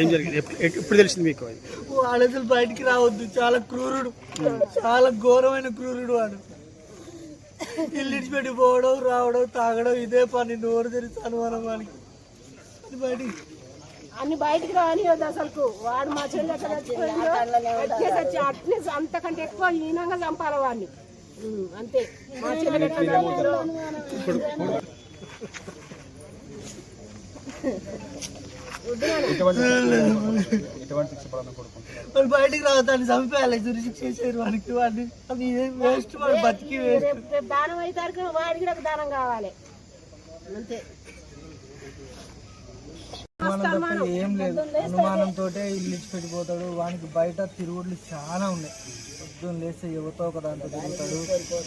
ఏం జరిగింది? ఎప్పుడు తెలిసింది మీకు? వాడు అసలు బయటికి రావద్దు, చాలా క్రూరుడు, చాలా ఘోరమైన క్రూరుడు వాడు. ఇల్లు ఇడిచిపెట్టి పోవడం రావడం తాగడం ఇదే పని. నోరు తెరిస్తాను మనం వాడికి. బయటికి అన్ని బయటికి రాని అసలు వాడు మా చెల్లి అట్నే అంతకంటే ఎక్కువ హీనంగా చంపాలి వాడిని. అంతే. మా చెల్లి వాళ్ళు బయటికి రావద్దని చంపేయాలి, శిక్ష చేసేది వాడికి. వాడిని అది వేస్ట్, వాడు బతికి వేస్ట్. దానం అయితే వాడికి కూడా దానం కావాలి అంతే. ఏం లేదు, అనుమానంతో ఇల్లు ఇచ్చిపెట్టిపోతాడు. వానికి బయట తిరుగుళ్ళు చాలా ఉన్నాయి. పొద్దున్న లేస్తే యువతో ఒక దాంట్లో తిరుగుతాడు.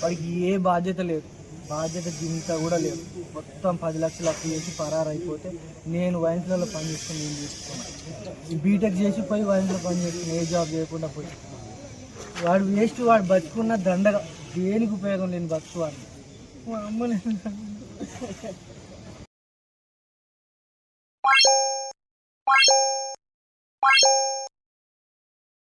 వాడికి ఏ బాధ్యత లేదు, బాధ్యత గింత కూడా లేదు. మొత్తం 10 లక్షలు అప్పు చేసి పరారైపోతే నేను వైన్స్లలో పని చేసుకుని నేను తీసుకున్నాను. బీటెక్ చేసి పోయి వైన్స్లో పని చేసుకుని ఏ జాబ్ చేయకుండా పోయి వాడు వేస్ట్. వాడు బతుకున్న దండగా, దేనికి ఉపయోగం లేని బతుకు వాడు. మా అమ్మని